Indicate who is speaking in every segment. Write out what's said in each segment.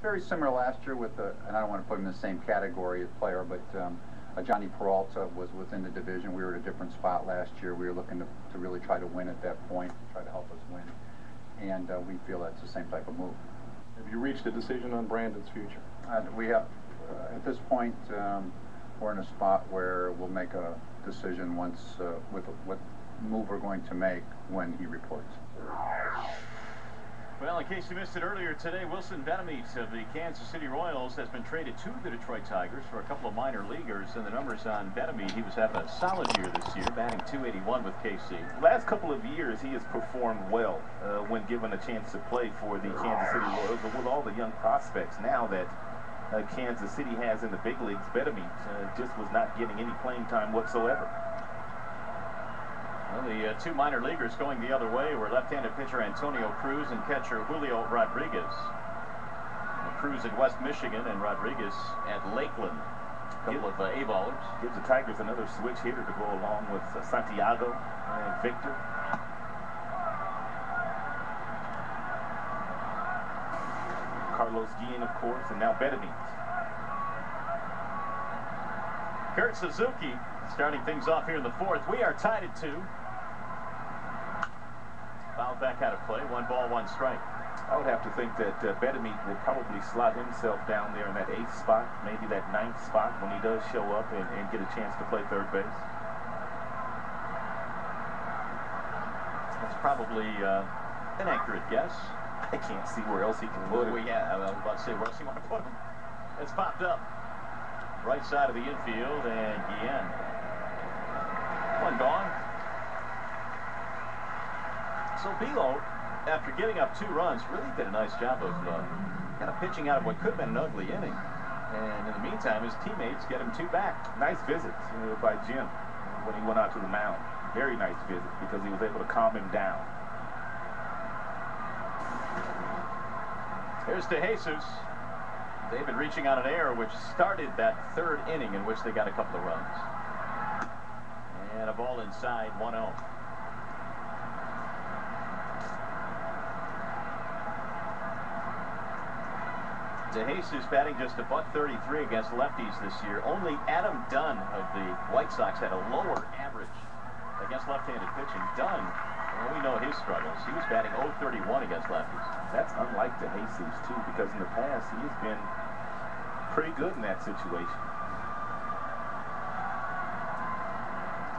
Speaker 1: very similar last year with and I don't want to put him in the same category as player, but Johnny Peralta was within the division. We were at a different spot last year. We were looking to really try to win at that point, try to help us win. And we feel that's the same type of move.
Speaker 2: Have you reached a decision on Brandon's future?
Speaker 1: We have, at this point, we're in a spot where we'll make a decision once with what move we're going to make when he reports.
Speaker 3: Well, in case you missed it earlier today, Wilson Betemit of the Kansas City Royals has been traded to the Detroit Tigers for a couple of minor leaguers. And the numbers on Betemit, he was having a solid year this year, batting .281 with KC.
Speaker 4: Last couple of years, he has performed well when given a chance to play for the Kansas City Royals. But with all the young prospects now that Kansas City has in the big leagues, Betemit just was not getting any playing time whatsoever.
Speaker 3: Well, the two minor leaguers going the other way were left-handed pitcher Antonio Cruz and catcher Julio Rodriguez. Cruz at West Michigan and Rodriguez at Lakeland. A couple of A-ballers.
Speaker 4: Gives the Tigers another switch hitter to go along with Santiago and Victor. Carlos Guillen, of course, and now Betemit.
Speaker 3: Kurt Suzuki starting things off here in the fourth. We are tied at 2. Fouled back out of play. 1 ball, 1 strike.
Speaker 4: I would have to think that Betemit will probably slot himself down there in that 8th spot, maybe that 9th spot when he does show up and get a chance to play third base.
Speaker 3: That's probably an accurate guess.
Speaker 4: I can't see where else he can put him.
Speaker 3: Well, yeah, I was about to say, where else you want to put him? It's popped up. Right side of the infield, and Guillen. 1 gone. So Belo, after giving up 2 runs, really did a nice job of kind of pitching out of what could have been an ugly inning. And in the meantime, his teammates get him 2 back.
Speaker 4: Nice visit by Jim when he went out to the mound. Very nice visit because he was able to calm him down.
Speaker 3: Here's DeJesus. David reaching on an error which started that 3rd inning in which they got a couple of runs. And a ball inside, 1-0. DeJesus batting just a .133 against lefties this year. Only Adam Dunn of the White Sox had a lower average against left-handed pitching. Dunn, well, we know his struggles. He was batting .031 against lefties.
Speaker 4: That's unlike DeJesus, too, because in the past he has been pretty good in that situation.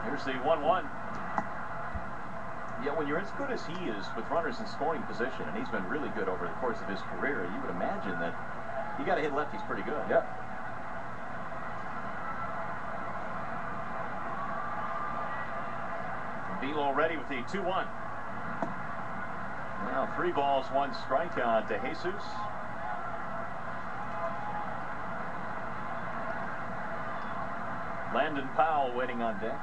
Speaker 3: Here's the 1-1. Yeah, when you're as good as he is with runners in scoring position, and he's been really good over the course of his career, you would imagine that you got to hit lefties pretty good.
Speaker 4: Yep.
Speaker 3: Belo ready with the 2-1. Now 3 balls, 1 strike on DeJesus. Landon Powell waiting on deck.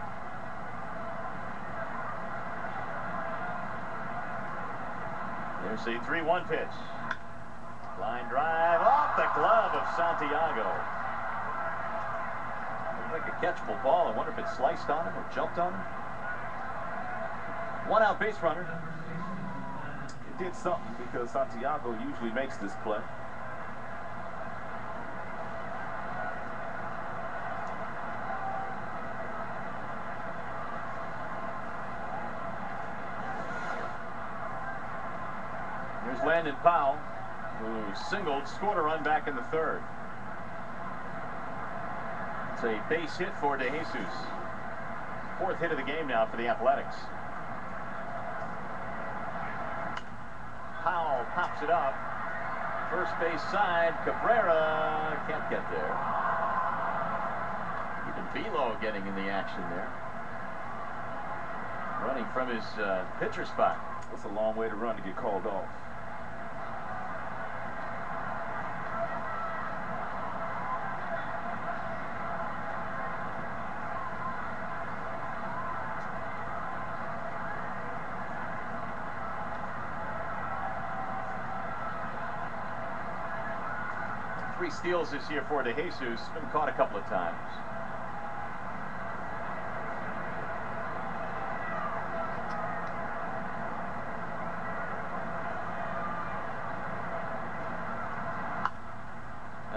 Speaker 3: There's the 3-1 pitch. Line drive off the glove of Santiago. Looked like a catchable ball. I wonder if it sliced on him or jumped on him. 1 out base runner.
Speaker 4: It did something because Santiago usually makes this play.
Speaker 3: Here's Landon Powell, who singled, scored a run back in the 3rd. It's a base hit for DeJesus. 4th hit of the game now for the Athletics. Powell pops it up. First base side, Cabrera can't get there. Even Belo getting in the action there. Running from his pitcher spot.
Speaker 4: That's a long way to run to get called off.
Speaker 3: Three steals this year for DeJesus. Been caught a couple of times.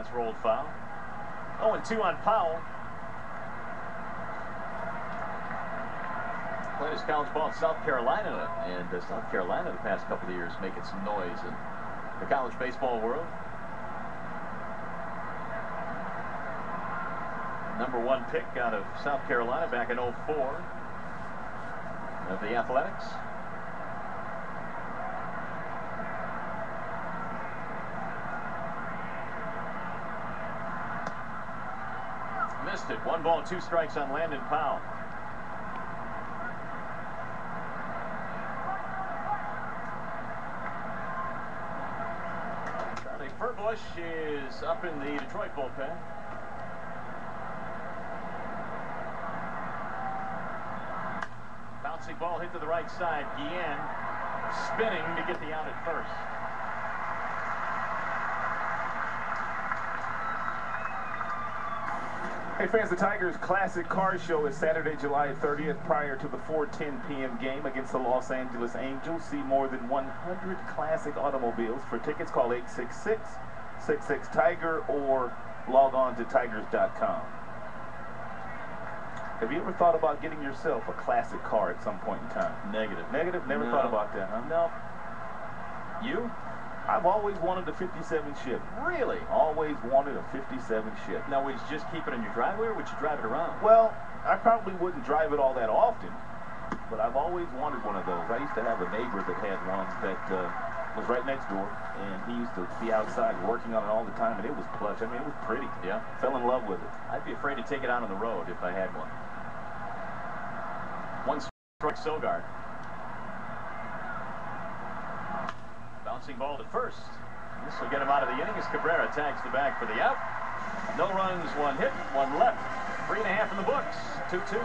Speaker 3: That's rolled foul. 0-2 on Powell. Played his college ball in South Carolina, and South Carolina the past couple of years making some noise in the college baseball world. #1 pick out of South Carolina back in 04 of the Athletics. Missed it. 1 ball, 2 strikes on Landon Powell. Charlie Furbush is up in the Detroit bullpen. Bouncing ball hit to the right side. Guillen spinning to get the out at first.
Speaker 4: Hey fans, the Tigers Classic Car Show is Saturday, July 30th, prior to the 4:10 p.m. game against the Los Angeles Angels. See more than 100 classic automobiles. For tickets, call 866-66-TIGER or log on to tigers.com. Have you ever thought about getting yourself a classic car at some point in time?
Speaker 3: Negative.
Speaker 4: Negative? Never thought about that, huh?
Speaker 3: No. You?
Speaker 4: I've always wanted a 57 Chevy.
Speaker 3: Really?
Speaker 4: Always wanted a 57 Chevy.
Speaker 3: Now, would you just keep it in your driveway, or would you drive it around?
Speaker 4: Well, I probably wouldn't drive it all that often, but I've always wanted one of those. I used to have a neighbor that had one that was right next door, and he used to be outside working on it all the time, and it was plush. I mean, it was pretty.
Speaker 3: Yeah.
Speaker 4: Fell in love with it.
Speaker 3: I'd be afraid to take it out on the road if I had one. 1 strike Sogard. Bouncing ball to first. This will get him out of the inning as Cabrera tags the bag for the out. No runs, 1 hit, 1 left. 3.5 in the books. 2-2.